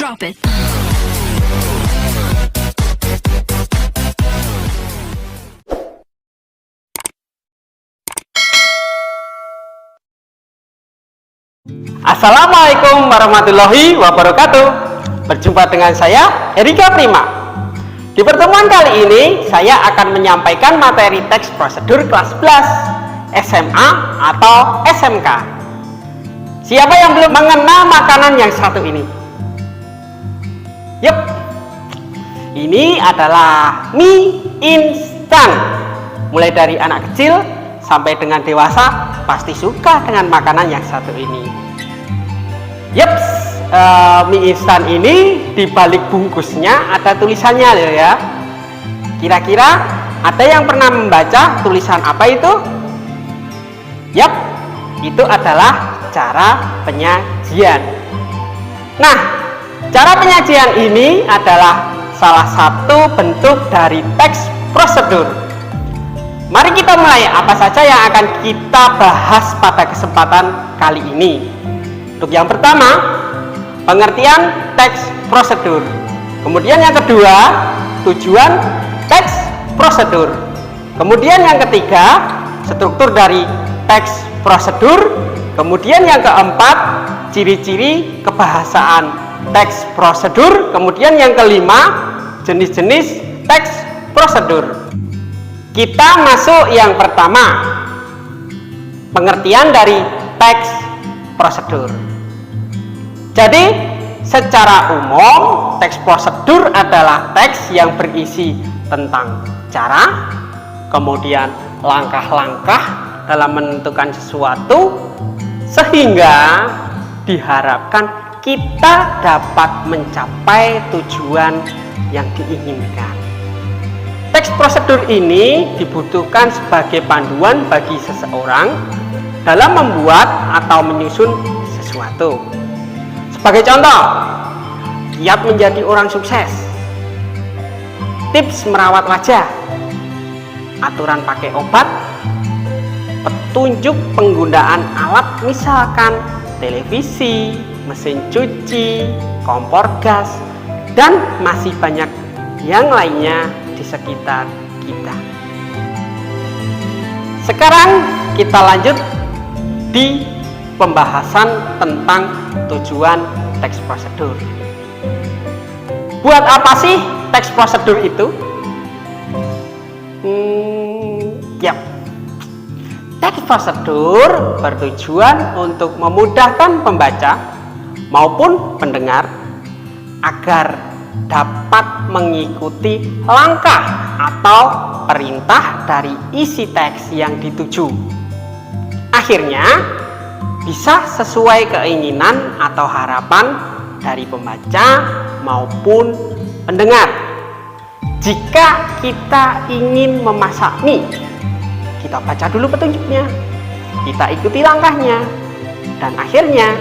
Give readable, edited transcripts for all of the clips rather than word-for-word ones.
Drop it. Assalamualaikum warahmatullahi wabarakatuh. Berjumpa dengan saya Erika Prima. Di pertemuan kali ini saya akan menyampaikan materi teks prosedur kelas 11 SMA atau SMK. Siapa yang belum mengenal makanan yang satu ini? Yup, ini adalah mie instan. Mulai dari anak kecil sampai dengan dewasa pasti suka dengan makanan yang satu ini. Yups, mie instan ini di balik bungkusnya ada tulisannya loh ya. Kira-kira ada yang pernah membaca tulisan apa itu? Yup, itu adalah cara penyajian. Nah, cara penyajian ini adalah salah satu bentuk dari teks prosedur. Mari kita mulai apa saja yang akan kita bahas pada kesempatan kali ini. Untuk yang pertama, pengertian teks prosedur. Kemudian yang kedua, tujuan teks prosedur. Kemudian yang ketiga, struktur dari teks prosedur. Kemudian yang keempat, ciri-ciri kebahasaan teks prosedur. Kemudian yang kelima, jenis-jenis teks prosedur. Kita masuk yang pertama, pengertian dari teks prosedur. Jadi, secara umum, teks prosedur adalah teks yang berisi tentang cara, kemudian langkah-langkah dalam menentukan sesuatu, sehingga diharapkan kita dapat mencapai tujuan yang diinginkan. Teks prosedur ini dibutuhkan sebagai panduan bagi seseorang dalam membuat atau menyusun sesuatu. Sebagai contoh, kiat menjadi orang sukses, tips merawat wajah, aturan pakai obat, petunjuk penggunaan alat misalkan televisi, mesin cuci, kompor gas, dan masih banyak yang lainnya di sekitar kita. Sekarang kita lanjut di pembahasan tentang tujuan teks prosedur. Buat apa sih teks prosedur itu? Yap. Teks prosedur bertujuan untuk memudahkan pembaca maupun pendengar agar dapat mengikuti langkah atau perintah dari isi teks yang dituju. Akhirnya bisa sesuai keinginan atau harapan dari pembaca maupun pendengar. Jika kita ingin memasak mie, kita baca dulu petunjuknya, kita ikuti langkahnya, dan akhirnya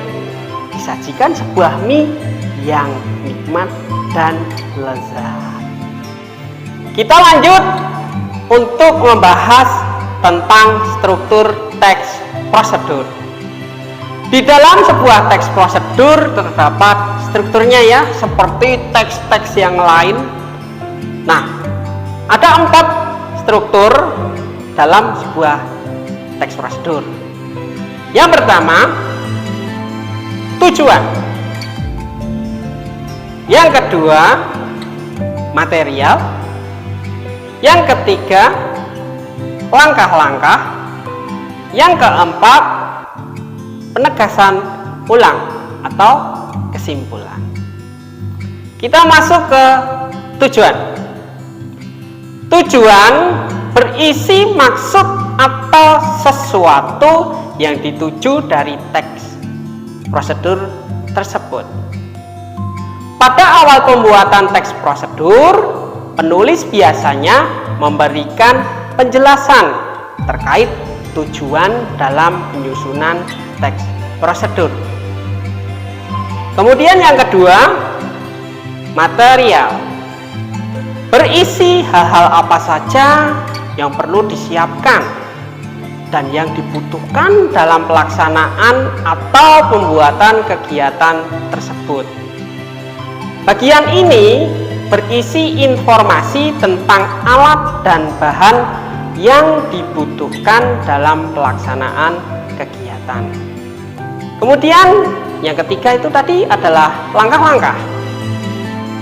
disajikan sebuah mie yang nikmat dan lezat. Kita lanjut untuk membahas tentang struktur teks prosedur. Di dalam sebuah teks prosedur terdapat strukturnya ya, seperti teks-teks yang lain. Nah, ada 4 struktur dalam sebuah teks prosedur. Yang pertama, tujuan. Yang kedua, material. Yang ketiga, langkah-langkah. Yang keempat, penegasan ulang atau kesimpulan. Kita masuk ke tujuan. Tujuan berisi maksud atau sesuatu yang dituju dari teks prosedur tersebut. Pada awal pembuatan teks prosedur, penulis biasanya memberikan penjelasan terkait tujuan dalam penyusunan teks prosedur. Kemudian yang kedua, material. Berisi hal-hal apa saja yang perlu disiapkan dan yang dibutuhkan dalam pelaksanaan atau pembuatan kegiatan tersebut. Bagian ini berisi informasi tentang alat dan bahan yang dibutuhkan dalam pelaksanaan kegiatan. Kemudian yang ketiga itu tadi adalah langkah-langkah.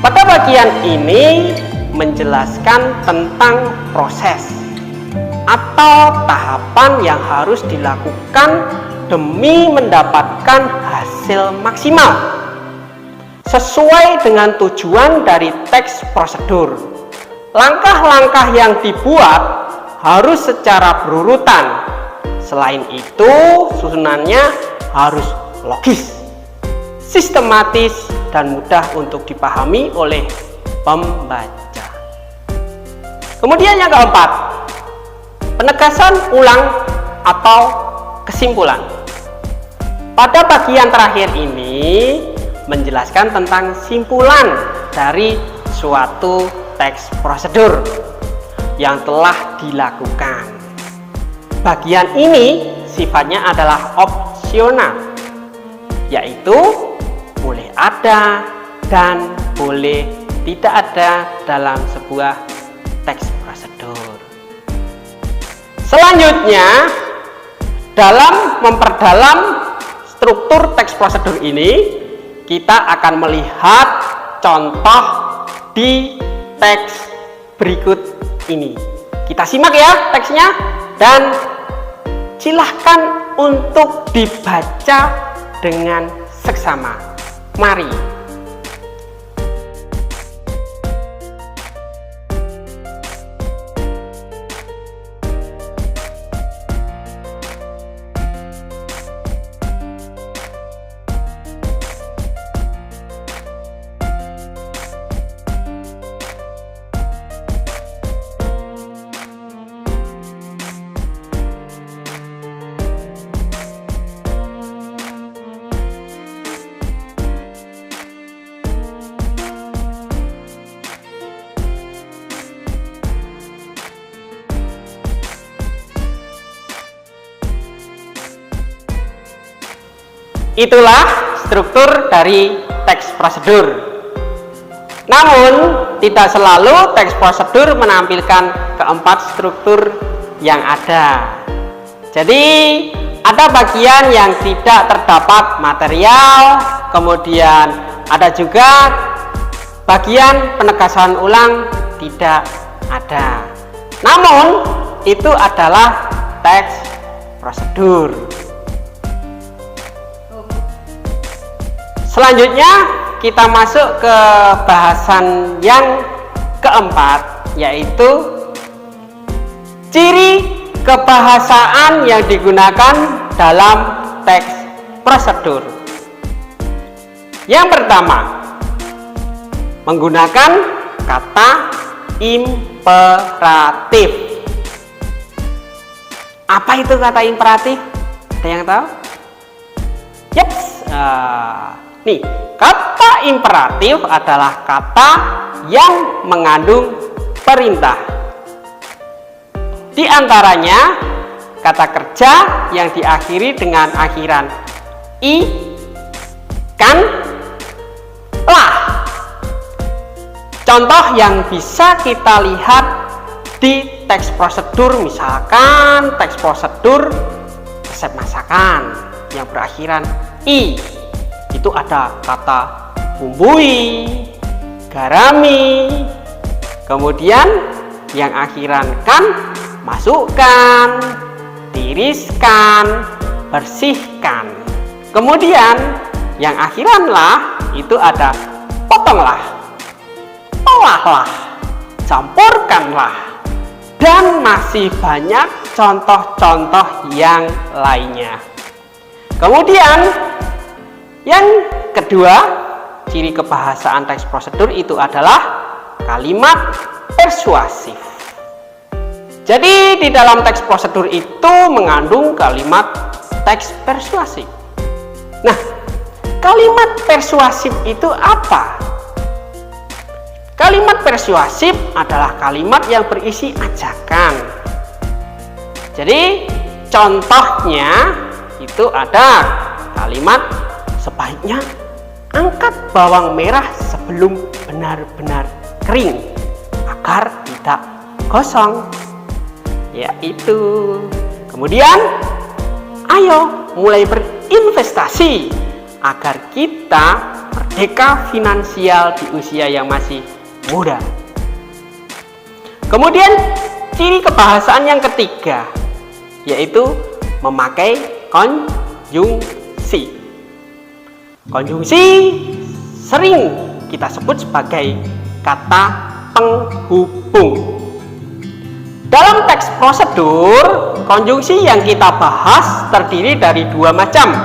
Pada bagian ini menjelaskan tentang proses atau tahapan yang harus dilakukan demi mendapatkan hasil maksimal sesuai dengan tujuan dari teks prosedur. Langkah-langkah yang dibuat harus secara berurutan. Selain itu, susunannya harus logis, sistematis, dan mudah untuk dipahami oleh pembaca. Kemudian yang keempat, penegasan ulang atau kesimpulan. Pada bagian terakhir ini menjelaskan tentang simpulan dari suatu teks prosedur yang telah dilakukan. Bagian ini sifatnya adalah opsional, yaitu boleh ada dan boleh tidak ada dalam sebuah teks prosedur. Selanjutnya, dalam memperdalam struktur teks prosedur ini, kita akan melihat contoh di teks berikut ini. Kita simak ya teksnya dan silahkan untuk dibaca dengan seksama. Mari. Itulah struktur dari teks prosedur. Namun, tidak selalu teks prosedur menampilkan keempat struktur yang ada. Jadi, ada bagian yang tidak terdapat material, kemudian ada juga bagian penegasan ulang tidak ada. Namun, itu adalah teks prosedur. Selanjutnya kita masuk ke bahasan yang keempat, yaitu ciri kebahasaan yang digunakan dalam teks prosedur. Yang pertama, menggunakan kata imperatif. Apa itu kata imperatif? Ada yang tahu? Yeps. Nih, kata imperatif adalah kata yang mengandung perintah. Di antaranya, kata kerja yang diakhiri dengan akhiran i, kan, lah. Contoh yang bisa kita lihat di teks prosedur, misalkan teks prosedur resep masakan yang berakhiran i. Itu ada kata bumbui, garami, kemudian yang akhiran kan, masukkan, tiriskan, bersihkan. Kemudian yang akhiran lah itu ada potonglah, olahlah, campurkanlah, dan masih banyak contoh-contoh yang lainnya. Kemudian yang kedua, ciri kebahasaan teks prosedur itu adalah kalimat persuasif. Jadi di dalam teks prosedur itu mengandung kalimat teks persuasif. Nah, kalimat persuasif itu apa? Kalimat persuasif adalah kalimat yang berisi ajakan. Jadi contohnya itu ada kalimat sebaiknya angkat bawang merah sebelum benar-benar kering agar tidak gosong. Ya itu. Kemudian ayo mulai berinvestasi agar kita merdeka finansial di usia yang masih muda. Kemudian ciri kebahasaan yang ketiga yaitu memakai konjungsi. Konjungsi sering kita sebut sebagai kata penghubung. Dalam teks prosedur, konjungsi yang kita bahas terdiri dari dua macam,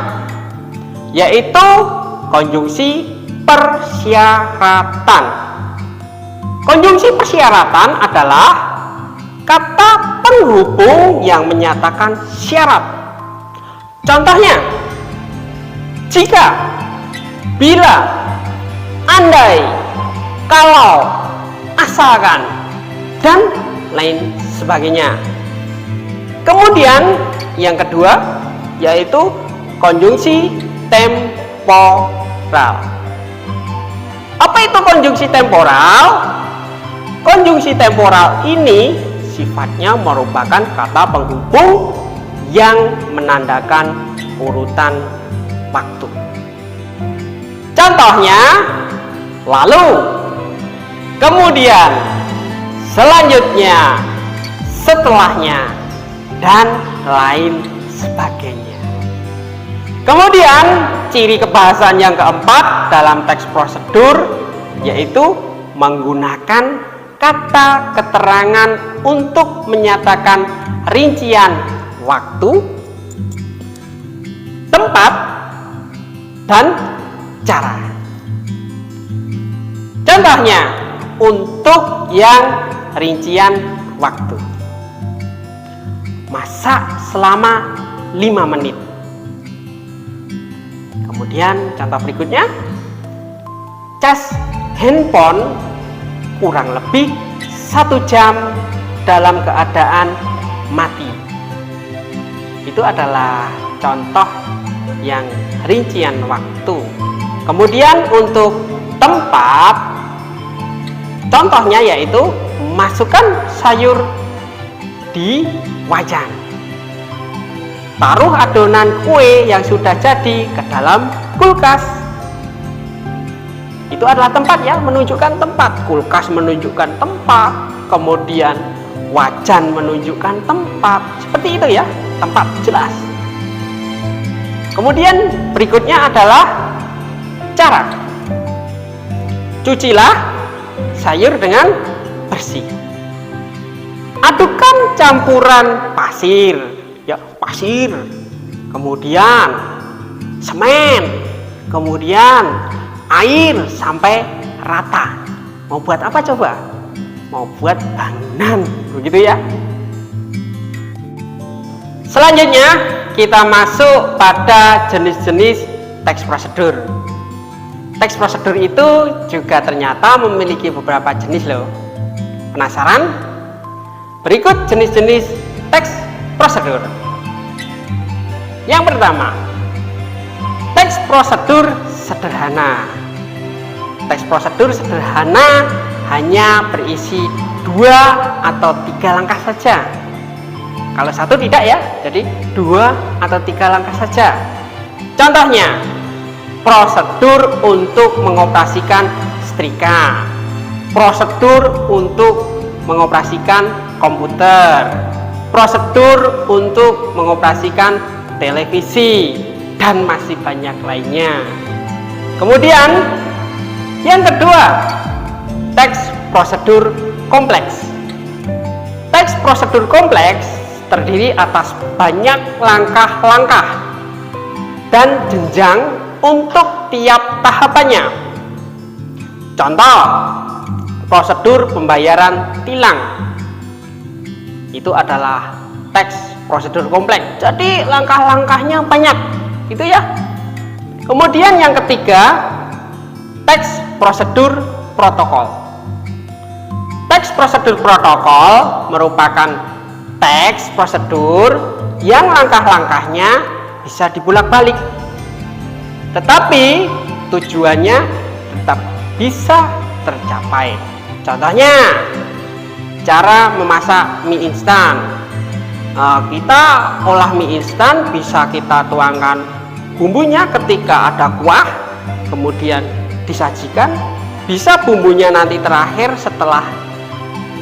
yaitu konjungsi persyaratan. Konjungsi persyaratan adalah kata penghubung yang menyatakan syarat. Contohnya, jika, bila, andai, kalau, asalkan, dan lain sebagainya. Kemudian yang kedua yaitu konjungsi temporal. Apa itu konjungsi temporal? Konjungsi temporal ini sifatnya merupakan kata penghubung yang menandakan urutan waktu. Contohnya, lalu, kemudian, selanjutnya, setelahnya, dan lain sebagainya. Kemudian ciri kebahasaan yang keempat dalam teks prosedur yaitu menggunakan kata keterangan untuk menyatakan rincian waktu, tempat, dan cara. Contohnya, untuk yang rincian waktu, masak selama 5 menit. Kemudian contoh berikutnya, cas handphone kurang lebih 1 jam dalam keadaan mati. Itu adalah contoh yang rincian waktu. Kemudian untuk tempat, contohnya yaitu masukkan sayur di wajan, taruh adonan kue yang sudah jadi ke dalam kulkas. Itu adalah tempat ya, menunjukkan tempat. Kulkas menunjukkan tempat, kemudian wajan menunjukkan tempat. Seperti itu ya, tempat jelas. Kemudian berikutnya adalah cara. Cucilah sayur dengan bersih. Adukkan campuran pasir, ya pasir, kemudian semen, kemudian air sampai rata. Mau buat apa coba? Mau buat bangunan, begitu ya. Selanjutnya kita masuk pada jenis-jenis teks prosedur. Teks prosedur itu juga ternyata memiliki beberapa jenis loh. Penasaran? Berikut jenis-jenis teks prosedur. Yang pertama, teks prosedur sederhana. Teks prosedur sederhana hanya berisi 2 atau 3 langkah saja. Kalau 1 tidak ya, jadi 2 atau 3 langkah saja. Contohnya, prosedur untuk mengoperasikan setrika, prosedur untuk mengoperasikan komputer, prosedur untuk mengoperasikan televisi, dan masih banyak lainnya. Kemudian yang kedua, teks prosedur kompleks. Teks prosedur kompleks terdiri atas banyak langkah-langkah dan jenjang untuk tiap tahapannya. Contoh, prosedur pembayaran tilang. Itu adalah teks prosedur kompleks. Jadi langkah-langkahnya banyak, gitu ya. Kemudian yang ketiga, teks prosedur protokol. Teks prosedur protokol merupakan teks prosedur yang langkah-langkahnya bisa dibulak-balik. Tetapi tujuannya tetap bisa tercapai. Contohnya, cara memasak mie instan. Kita olah mie instan, bisa kita tuangkan bumbunya ketika ada kuah, kemudian disajikan. Bisa bumbunya nanti terakhir setelah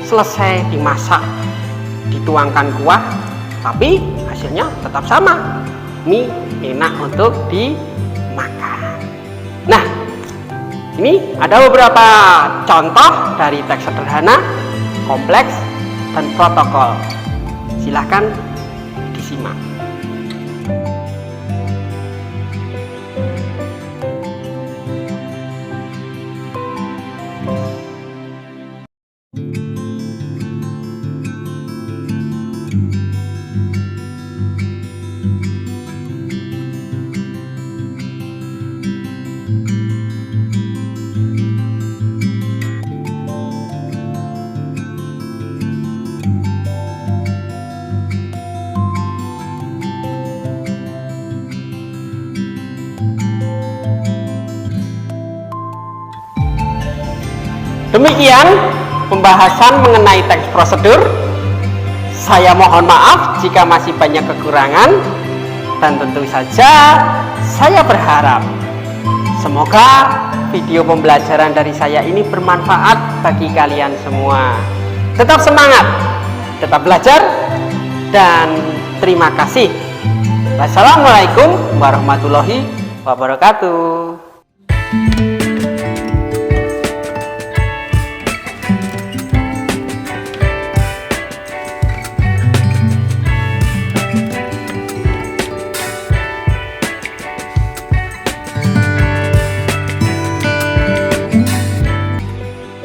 selesai dimasak, dituangkan kuah, tapi hasilnya tetap sama. Mie enak untuk dimakan. Nah, ini ada beberapa contoh dari teks sederhana, kompleks, dan protokol. Silahkan disimak. Demikian pembahasan mengenai teks prosedur. Saya mohon maaf jika masih banyak kekurangan, dan tentu saja saya berharap semoga video pembelajaran dari saya ini bermanfaat bagi kalian semua. Tetap semangat, tetap belajar, dan terima kasih. Wassalamualaikum warahmatullahi wabarakatuh.